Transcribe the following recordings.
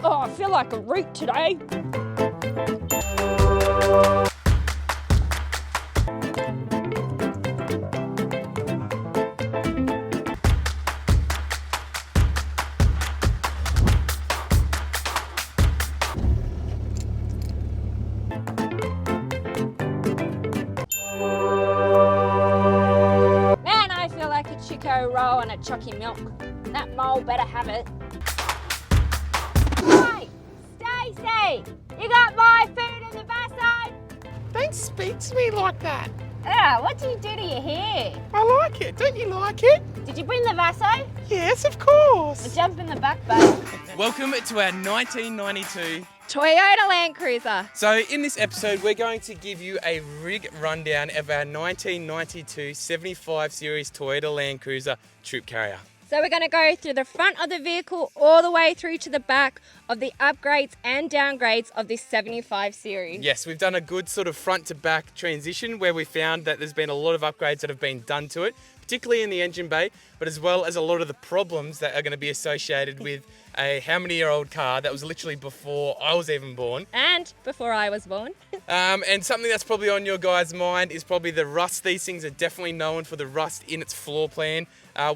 Oh, I feel like a root today. Man, I feel like a Chico roll and a chucky milk. That mole better have it. Hey, Stacey, you got my food in the basso? Don't speak to me like that. Yeah, what do you do to your hair? I like it. Don't you like it? Did you bring the basso? Yes, of course. We'll jump in the back, babe. Welcome to our 1992. Toyota Land Cruiser. So in this episode, we're going to give you a rig rundown of our 1992 75 Series Toyota Land Cruiser Troop Carrier. So we're going to go through the front of the vehicle all the way through to the back of the upgrades and downgrades of this 75 Series. Yes, we've done a good sort of front to back transition where we found that there's been a lot of upgrades that have been done to it, particularly in the engine bay, but as well as a lot of the problems that are going to be associated with a how-many-year-old car that was literally before I was even born. And before I was born. And something that's probably on your guys' mind is probably the rust. These things are definitely known for the rust in its floor plan.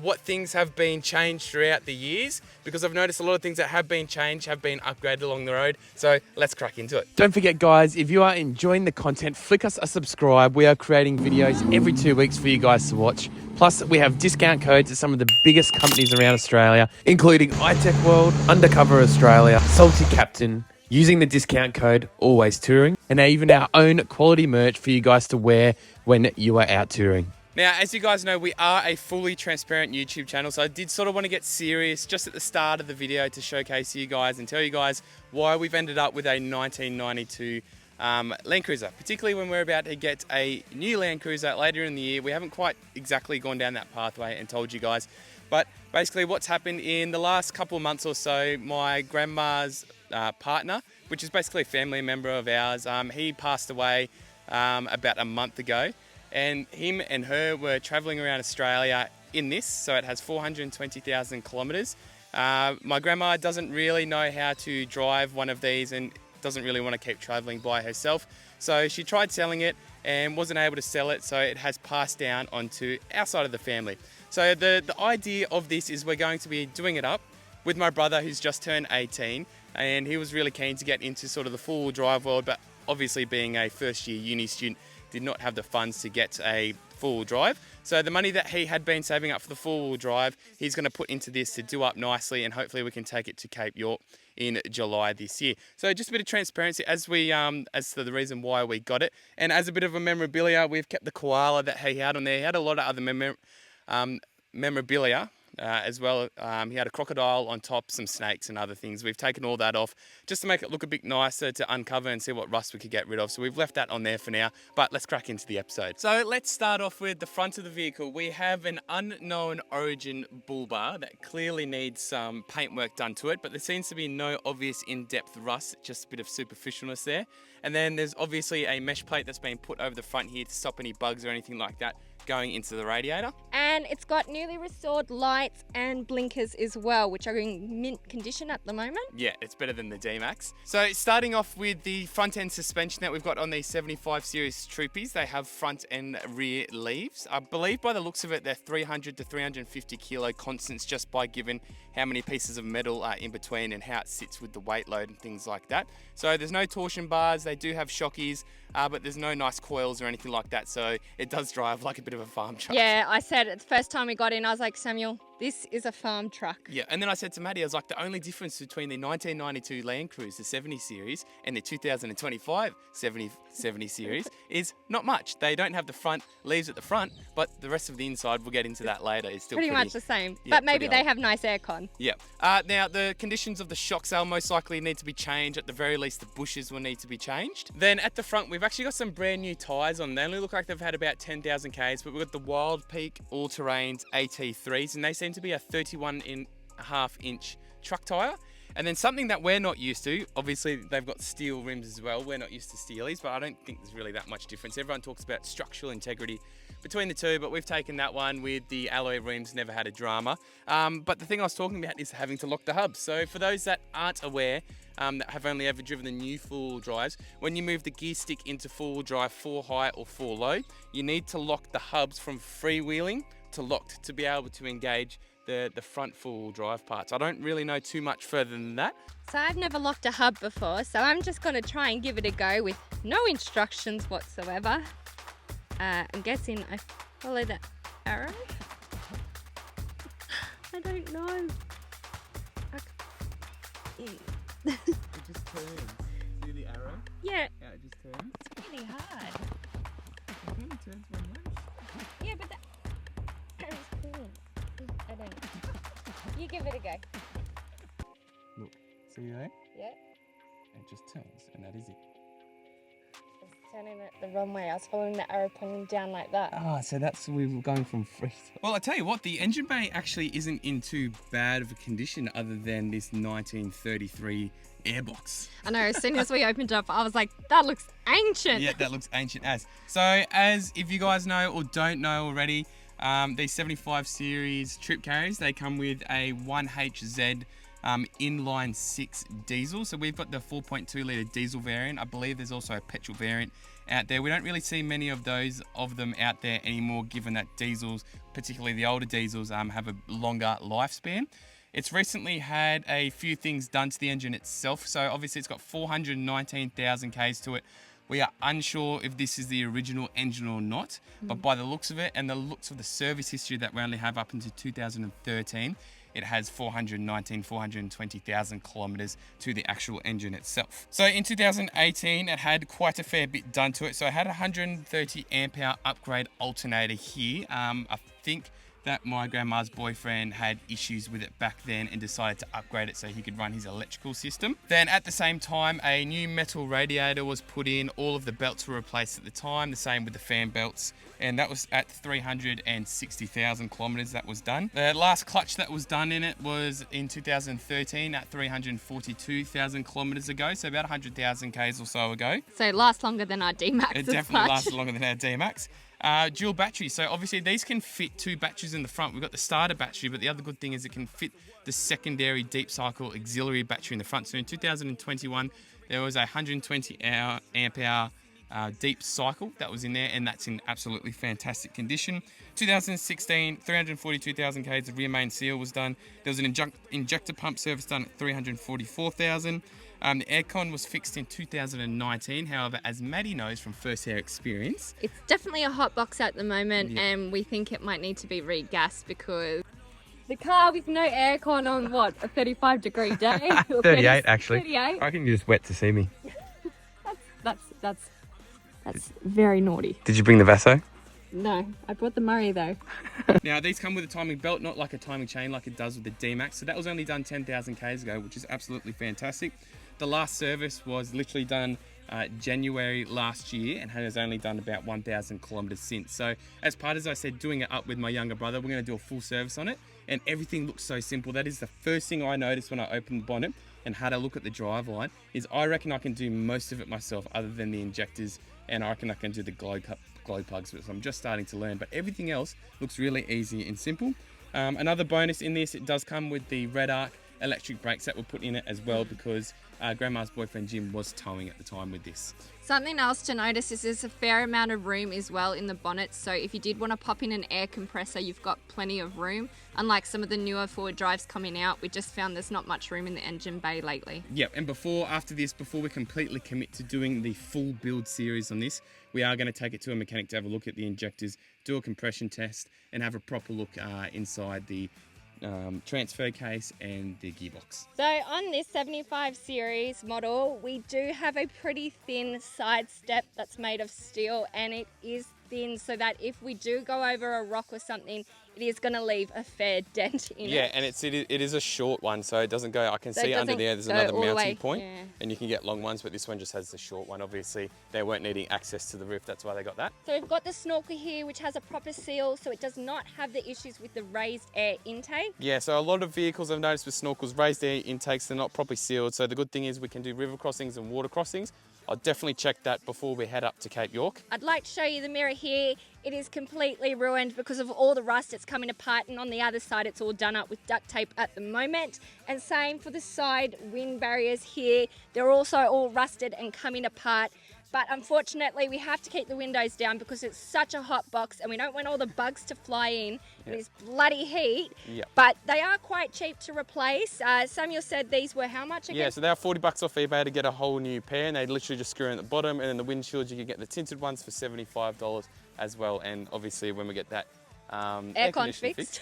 What things have been changed throughout the years, because I've noticed a lot of things that have been changed have been upgraded along the road. So let's crack into it. Don't forget, guys, if you are enjoying the content, flick us a subscribe. We are creating videos every 2 weeks for you guys to watch. Plus, we have discount codes at some of the biggest companies around Australia, including iTech World, Undercover Australia, Salty Captain, using the discount code Always Touring, and even our own quality merch for you guys to wear when you are out touring. Now, as you guys know, we are a fully transparent YouTube channel, so I did sort of want to get serious just at the start of the video to showcase you guys and tell you guys why we've ended up with a 1992 Land Cruiser, particularly when we're about to get a new Land Cruiser later in the year. We haven't quite exactly gone down that pathway and told you guys, but basically what's happened in the last couple of months or so, my grandma's partner, which is basically a family member of ours, he passed away about a month ago. And him and her were travelling around Australia in this, so it has 420,000 kilometres. My grandma doesn't really know how to drive one of these and doesn't really want to keep travelling by herself. So she tried selling it and wasn't able to sell it, so it has passed down onto our side of the family. So the idea of this is we're going to be doing it up with my brother, who's just turned 18, and he was really keen to get into sort of the four-wheel drive world, but obviously being a first-year uni student, did not have the funds to get a four-wheel drive. So the money that he had been saving up for the four-wheel drive, he's going to put into this to do up nicely, and hopefully we can take it to Cape York in July this year. So just a bit of transparency as to the reason why we got it, and as a bit of a memorabilia, we've kept the koala that he had on there. He had a lot of other memorabilia. As well, he had a crocodile on top, some snakes and other things. We've taken all that off just to make it look a bit nicer, to uncover and see what rust we could get rid of. So we've left that on there for now, but let's crack into the episode. So let's start off with the front of the vehicle. We have an unknown origin bull bar that clearly needs some paintwork done to it, but there seems to be no obvious in-depth rust, just a bit of superficialness there. And then there's obviously a mesh plate that's been put over the front here to stop any bugs or anything like that going into the radiator. And it's got newly restored lights and blinkers as well, which are in mint condition at the moment. Yeah, it's better than the D-Max. So starting off with the front end suspension that we've got on these 75 Series Troopies, they have front and rear leaves. I believe by the looks of it, they're 300 to 350 kilo constants, just by given how many pieces of metal are in between and how it sits with the weight load and things like that. So there's no torsion bars, they do have shockies, but there's no nice coils or anything like that. So it does drive like a bit of a farm truck. Yeah, I said it the first time we got in, I was like, Samuel, this is a farm truck. Yeah, and then I said to Maddie, I was like, the only difference between the 1992 Land Cruiser 70 Series and the 2025 70 Series is not much. They don't have the front leaves at the front, but the rest of the inside, we'll get into that later, is still pretty much the same. Yeah, but maybe they have nice aircon. Yeah. Now, the conditions of the shocks will most likely need to be changed. At the very least, the bushes will need to be changed. Then at the front, we've actually got some brand new tyres on. They only look like they've had about 10,000 Ks, but we've got the Wild Peak All-Terrains AT3s, and they seem to be a 31.5-inch truck tyre. And then something that we're not used to, obviously they've got steel rims as well. We're not used to steelies, but I don't think there's really that much difference. Everyone talks about structural integrity between the two, but we've taken that one with the alloy rims, never had a drama. But the thing I was talking about is having to lock the hubs. So for those that aren't aware, that have only ever driven the new four-wheel drives, when you move the gear stick into four-wheel drive 4 high or 4 low, you need to lock the hubs from freewheeling to locked to be able to engage the front four-wheel drive parts. I don't really know too much further than that. So I've never locked a hub before, so I'm just going to try and give it a go with no instructions whatsoever. I'm guessing I follow the arrow. I don't know. It just turns. See the arrow? Yeah, Yeah, it just turns. it's really hard. It only turns one way. Yeah, but the arrow's cool. I don't know. You give it a go. Look, see there? Yeah, It just turns, and that is it. it's turning it the wrong way. I was following the arrow pointing down like that. Ah, so that's we were going from free. Well, I tell you what, the engine bay actually isn't in too bad of a condition other than this 1933 airbox. I know, as soon as we opened up, I was like, that looks ancient. Yeah, that looks ancient as. So, as if you guys know or don't know already, these 75 series trip carriers, they come with a 1HZ inline 6 diesel. So we've got the 4.2 litre diesel variant. I believe there's also a petrol variant out there. We don't really see many of them out there anymore, given that diesels, particularly the older diesels, have a longer lifespan. It's recently had a few things done to the engine itself. So obviously it's got 419,000 Ks to it. We are unsure if this is the original engine or not, but by the looks of it and the looks of the service history that we only have up into 2013, it has 420,000 kilometers to the actual engine itself. So in 2018, it had quite a fair bit done to it. So it had a 130 amp hour upgrade alternator here. I think that my grandma's boyfriend had issues with it back then and decided to upgrade it so he could run his electrical system. Then at the same time, a new metal radiator was put in. All of the belts were replaced at the time, the same with the fan belts. And that was at 360,000 kilometers that was done. The last clutch that was done in it was in 2013 at 342,000 kilometers ago. So about 100,000 Ks or so ago. So it lasts longer than our D-Max. It definitely lasted longer than our D-Max. Dual battery, so obviously these can fit 2 batteries in the front. We've got the starter battery, but the other good thing is it can fit the secondary deep cycle auxiliary battery in the front. So in 2021 there was a 120 amp hour deep cycle that was in there, and that's in absolutely fantastic condition. 2016, 342,000 Ks of rear main seal was done. There was an injector pump service done at 344,000. The aircon was fixed in 2019. However, as Maddie knows from first-hand experience, It's definitely a hot box at the moment, and we think it might need to be re-gassed because the car with no aircon on what, a 35-degree day? Or 38 actually. 38? I reckon you're just wet to see me. That's very naughty. Did you bring the Vaso? No, I brought the Murray though. now these come with a timing belt, not like a timing chain like it does with the D-Max. So that was only done 10,000 Ks ago, which is absolutely fantastic. The last service was literally done January last year and has only done about 1,000 kilometers since. So as part, as I said, doing it up with my younger brother, we're going to do a full service on it, and everything looks so simple. That is the first thing I noticed when I opened the bonnet and had a look at the driveline, is I reckon I can do most of it myself other than the injectors, and I reckon I can do the glow plugs, which I'm just starting to learn, but everything else looks really easy and simple. Another bonus in this, it does come with the Red Arc electric brakes that were put in it as well, because Grandma's boyfriend Jim was towing at the time with this. Something else to notice is there's a fair amount of room as well in the bonnet, so if you did want to pop in an air compressor, you've got plenty of room. Unlike some of the newer forward drives coming out, we just found there's not much room in the engine bay lately. Yep, and before we completely commit to doing the full build series on this, we are going to take it to a mechanic to have a look at the injectors, do a compression test, and have a proper look inside the transfer case and the gearbox. So on this 75 series model, we do have a pretty thin side step that's made of steel, and it is thin so that if we do go over a rock or something, it is going to leave a fair dent in it. Yeah, and it is a short one, so it doesn't go, I can So see it under doesn't there there's go another all the mounting way, point, yeah. and you can get long ones, but this one just has the short one. Obviously they weren't needing access to the roof, that's why they got that. So we've got the snorkel here, which has a proper seal, so it does not have the issues with the raised air intake. Yeah, so a lot of vehicles I've noticed with snorkels, raised air intakes, they're not properly sealed. So the good thing is we can do river crossings and water crossings. I'll definitely check that before we head up to Cape York. I'd like to show you the mirror here. it is completely ruined because of all the rust. It's coming apart, and on the other side it's all done up with duct tape at the moment. And same for the side wind barriers here. They're also all rusted and coming apart. But unfortunately, we have to keep the windows down because it's such a hot box and we don't want all the bugs to fly in this bloody heat. Yep. But they are quite cheap to replace. Samuel said these were how much again? Yeah, so they're $40 off eBay to get a whole new pair, and they literally just screw in at the bottom, and then the windshields, you can get the tinted ones for $75 as well. And obviously when we get that aircon fixed.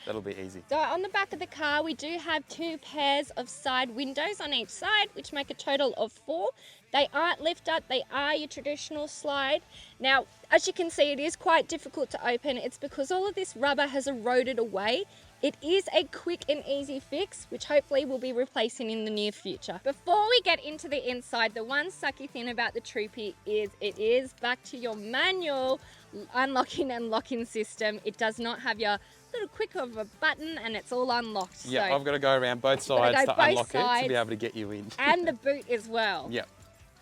That'll be easy. So on the back of the car, we do have 2 pairs of side windows on each side, which make a total of 4. They aren't lift up, they are your traditional slide. Now, as you can see, it is quite difficult to open. It's because all of this rubber has eroded away. It is a quick and easy fix, which hopefully we'll be replacing in the near future. Before we get into the inside, the one sucky thing about the Troopy is it is back to your manual unlocking and locking system. It does not have your little quick of a button and it's all unlocked. Yeah, so I've got to go around both sides to unlock it to be able to get you in. And the boot as well. Yep.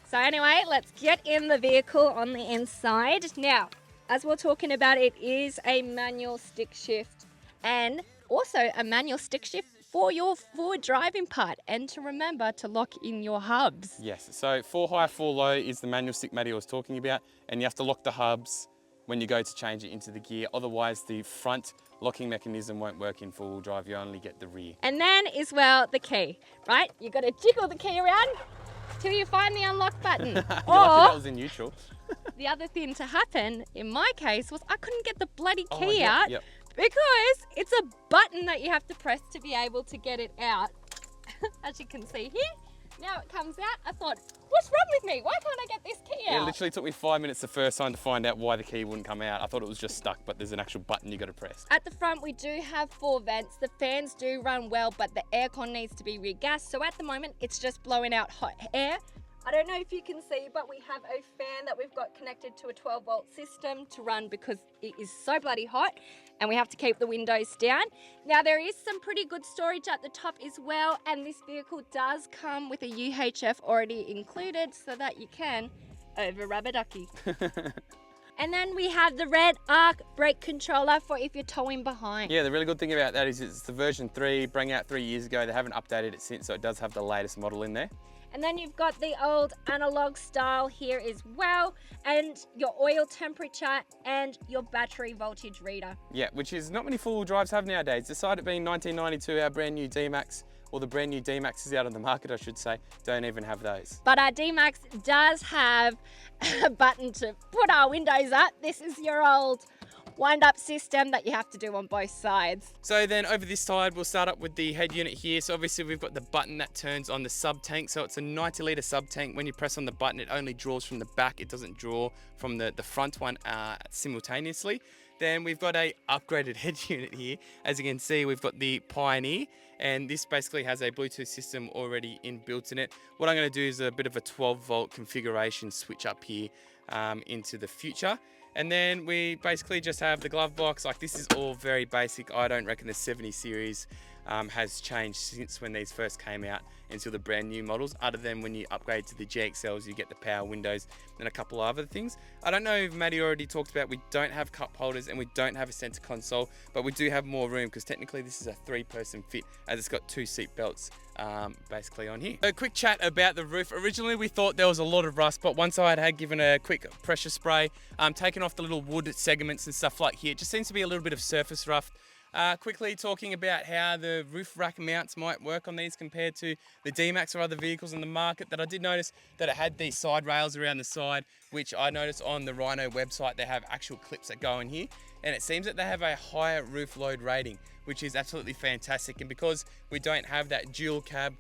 So anyway, let's get in the vehicle on the inside. Now, as we're talking about, it is a manual stick shift and also a manual stick shift for your forward driving part, and to remember to lock in your hubs. Yes, so 4 high, 4 low is the manual stick Maddie was talking about, and you have to lock the hubs when you go to change it into the gear. Otherwise, the front locking mechanism won't work in four-wheel drive. You only get the rear. And then as well, the key, right? You got to jiggle the key around till you find the unlock button. You're lucky that was in neutral. The other thing to happen in my case was I couldn't get the bloody key yep, out yep. because it's a button that you have to press to be able to get it out. As you can see here, now it comes out. I thought, what's wrong with me? Why can't I get this key out? It literally took me 5 minutes the first time to find out why the key wouldn't come out. I thought it was just stuck, but there's an actual button you got to press. At the front, we do have 4 vents. The fans do run well, but the aircon needs to be regassed. So at the moment, it's just blowing out hot air. I don't know if you can see, but we have a fan that we've got connected to a 12-volt system to run because it is so bloody hot and we have to keep the windows down. Now, there is some pretty good storage at the top as well, and this vehicle does come with a UHF already included so that you can over-rub a ducky. And then we have the red arc brake controller for if you're towing behind. Yeah, the really good thing about that is it's the version 3, bring out 3 years ago. They haven't updated it since, so it does have the latest model in there. And then you've got the old analog style here as well, and your oil temperature and your battery voltage reader. Yeah, which is not many four-wheel drives have nowadays. Despite it being 1992, our brand new D-Max, or the brand new D-Maxes out on the market, I should say, don't even have those. But our D-Max does have a button to put our windows up. This is your old wind-up system that you have to do on both sides. So then over this side, we'll start up with the head unit here. So obviously we've got the button that turns on the sub-tank. So it's a 90-litre sub-tank. When you press on the button, it only draws from the back. It doesn't draw from the front one simultaneously. Then we've got a upgraded head unit here. As you can see, we've got the Pioneer, and this basically has a Bluetooth system already inbuilt in it. What I'm going to do is a bit of a 12-volt configuration switch up here into the future. And then we basically just have the glove box. Like, this is all very basic. I don't reckon the 70 series has changed since when these first came out until the brand new models, other than when you upgrade to the GXLs, you get the power windows and a couple of other things. I don't know if Maddie already talked about, we don't have cup holders and we don't have a center console, but we do have more room because technically this is a 3-person fit as it's got 2 seat belts basically on here. A quick chat about the roof. Originally we thought there was a lot of rust, but once I had given a quick pressure spray, taken off the little wood segments and stuff like here, it just seems to be a little bit of surface rust. Quickly talking about how the roof rack mounts might work on these compared to the D-Max or other vehicles in the market, that I did notice that it had these side rails around the side, which I noticed on the Rhino website they have actual clips that go in here, and it seems that they have a higher roof load rating, which is absolutely fantastic. And because we don't have that dual cab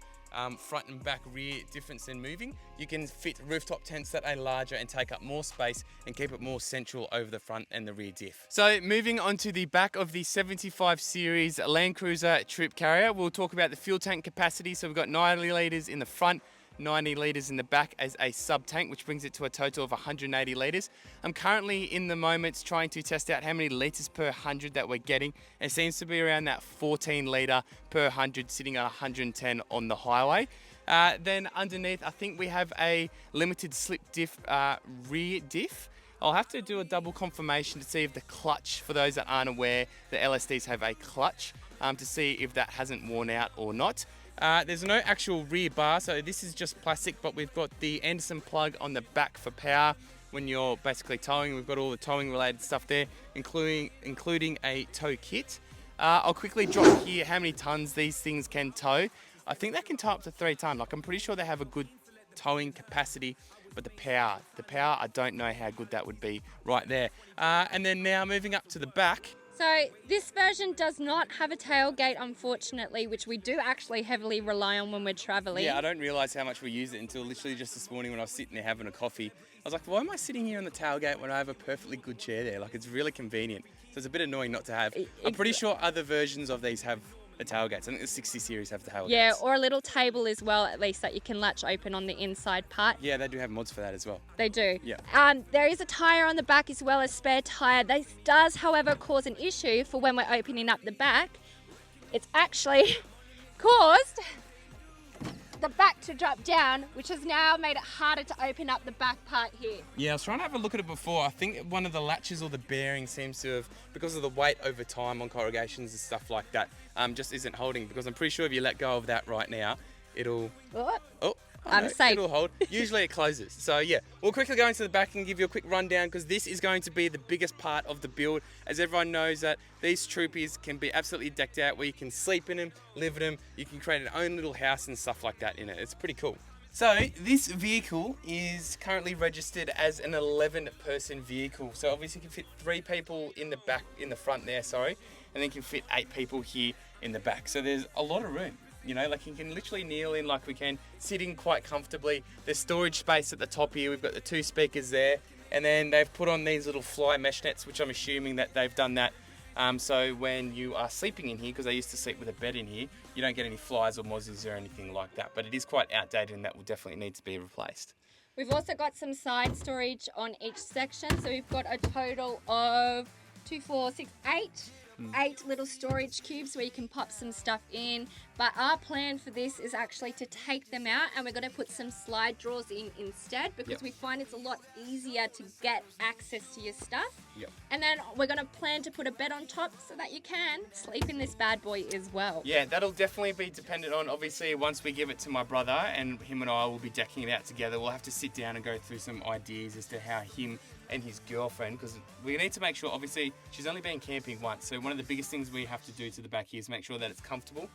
front and back rear difference in moving, you can fit rooftop tents that are larger and take up more space and keep it more central over the front and the rear diff. So moving on to the back of the 75 series Land Cruiser Troop Carrier, we'll talk about the fuel tank capacity. So we've got 90 litres in the front, 90 litres in the back as a sub tank, which brings it to a total of 180 litres. I'm currently in the moment trying to test out how many litres per 100 that we're getting. It seems to be around that 14 litre per 100, sitting at 110 on the highway. Then underneath, I think we have a limited slip diff rear diff. I'll have to do a double confirmation to see if the clutch, for those that aren't aware, the LSDs have a clutch, to see if that hasn't worn out or not. There's no actual rear bar, so this is just plastic, but we've got the Anderson plug on the back for power when you're basically towing. We've got all the towing related stuff there, including a tow kit. I'll quickly drop here how many tons these things can tow. I think they can tow up to 3 tons. Like, I'm pretty sure they have a good towing capacity, but the power, I don't know how good that would be right there. And then now moving up to the back. So this version does not have a tailgate, unfortunately, which we do actually heavily rely on when we're traveling. Yeah, I don't realise how much we use it until literally just this morning when I was sitting there having a coffee. I was like, why am I sitting here on the tailgate when I have a perfectly good chair there? Like, it's really convenient. So it's a bit annoying not to have. I'm pretty sure other versions of these have the tailgates. I think the 60 series have the tailgates. Yeah, or a little table as well, at least, that you can latch open on the inside part. Yeah, they do have mods for that as well. They do. Yeah. There is a tyre on the back as well, a spare tyre. This does, however, cause an issue for when we're opening up the back. It's actually caused the back to drop down, which has now made it harder to open up the back part here. Yeah, I was trying to have a look at it before. I think one of the latches or the bearing seems to have, because of the weight over time on corrugations and stuff like that, just isn't holding. Because I'm pretty sure if you let go of that right now, it'll... Oh, I'm safe. It'll hold. Usually it closes. So yeah, we'll quickly go into the back and give you a quick rundown, because this is going to be the biggest part of the build. As everyone knows that these Troopies can be absolutely decked out, where you can sleep in them, live in them, you can create an own little house and stuff like that in it. It's pretty cool. So this vehicle is currently registered as an 11-person vehicle. So obviously you can fit 3 people in the front there, and then you can fit 8 people here in the back. So there's a lot of room. You know, like, you can literally kneel in like we can, sitting quite comfortably. There's storage space at the top here. We've got the 2 speakers there. And then they've put on these little fly mesh nets, which I'm assuming that they've done that. So when you are sleeping in here, because I used to sleep with a bed in here, you don't get any flies or mozzies or anything like that. But it is quite outdated, and that will definitely need to be replaced. We've also got some side storage on each section. So we've got a total of 2, 4, 6, 8. 8 little storage cubes where you can pop some stuff in. But our plan for this is actually to take them out, and we're going to put some slide drawers in instead, because we find it's a lot easier to get access to your stuff. And then we're going to plan to put a bed on top so that you can sleep in this bad boy as well. Yeah, that'll definitely be dependent on, obviously, once we give it to my brother and him and I will be decking it out together, we'll have to sit down and go through some ideas as to how him and his girlfriend, because we need to make sure, obviously, she's only been camping once, so one of the biggest things we have to do to the back here is make sure that it's comfortable,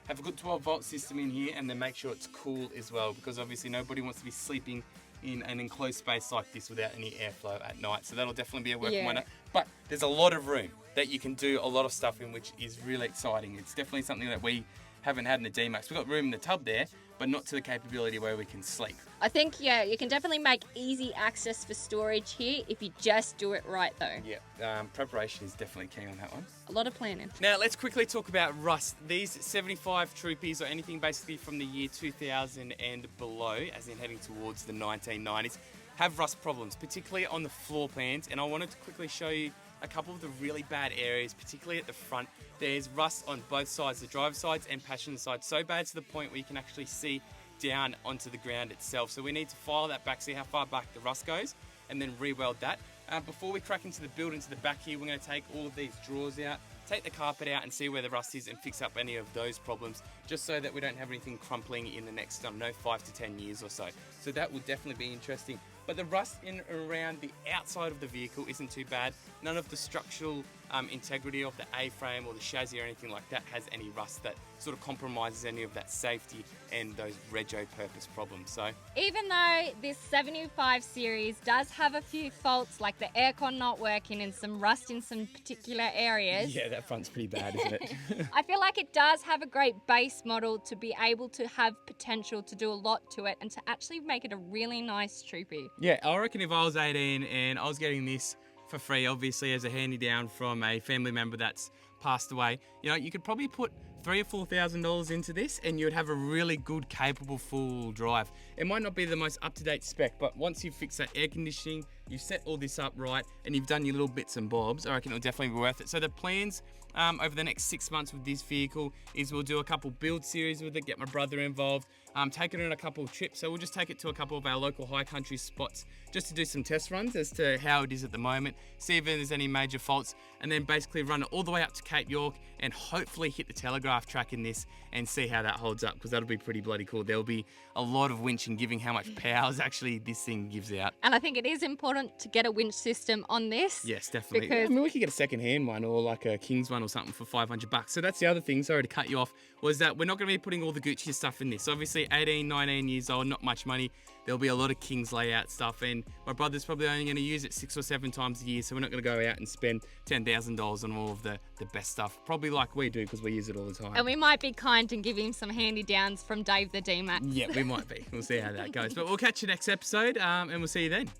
have a good 12-volt system in here, and then make sure it's cool as well, because obviously nobody wants to be sleeping in an enclosed space like this without any airflow at night. So that'll definitely be a working wonder. But there's a lot of room that you can do a lot of stuff in, which is really exciting. It's definitely something that we haven't had in the D-Max. We've got room in the tub there, but not to the capability where we can sleep. I think, yeah, you can definitely make easy access for storage here if you just do it right, though. Yeah, preparation is definitely key on that one. A lot of planning. Now, let's quickly talk about rust. These 75 Troopies, or anything basically from the year 2000 and below, as in heading towards the 1990s, have rust problems, particularly on the floor plans. And I wanted to quickly show you a couple of the really bad areas, particularly at the front. There's rust on both sides, the driver's sides and passenger side, so bad to the point where you can actually see down onto the ground itself. So we need to file that back, see how far back the rust goes, and then re-weld that. Before we crack into the build, into the back here, we're going to take all of these drawers out, take the carpet out and see where the rust is and fix up any of those problems, just so that we don't have anything crumpling in the next, 5 to 10 years or so. So that will definitely be interesting. But the rust in and around the outside of the vehicle isn't too bad. None of the structural integrity of the A-frame or the chassis or anything like that has any rust that sort of compromises any of that safety and those rego purpose problems. So even though this 75 series does have a few faults, like the aircon not working and some rust in some particular areas, yeah, that front's pretty bad, isn't it? I feel like it does have a great base model to be able to have potential to do a lot to it and to actually make it a really nice Troopy. Yeah, I reckon if I was 18 and I was getting this for free, obviously as a handy down from a family member that's passed away, you could probably put $3,000 or $4,000 into this and you'd have a really good, capable full drive. It might not be the most up-to-date spec, but once you've fixed that air conditioning, you've set all this up right, and you've done your little bits and bobs, I reckon it'll definitely be worth it. So the plans over the next 6 months with this vehicle is we'll do a couple build series with it, get my brother involved, take it on a couple of trips. So we'll just take it to a couple of our local high country spots just to do some test runs as to how it is at the moment, see if there's any major faults, and then basically run it all the way up to Cape York and hopefully hit the telegraph track in this and see how that holds up, because that'll be pretty bloody cool. There'll be a lot of winching given how much power actually this thing gives out. And I think it is important to get a winch system on this. Yes, definitely. Because I mean, we could get a second-hand one or like a King's one or something for $500. So that's the other thing, sorry to cut you off, was that we're not going to be putting all the Gucci stuff in this. Obviously, 18, 19 years old, not much money. There'll be a lot of King's layout stuff, and my brother's probably only going to use it 6 or 7 times a year, so we're not going to go out and spend $10,000 on all of the best stuff, probably like we do because we use it all the time. And we might be kind and give him some handy downs from Dave the D-Max. Yeah, we might be. We'll see how that goes. But we'll catch you next episode, and we'll see you then.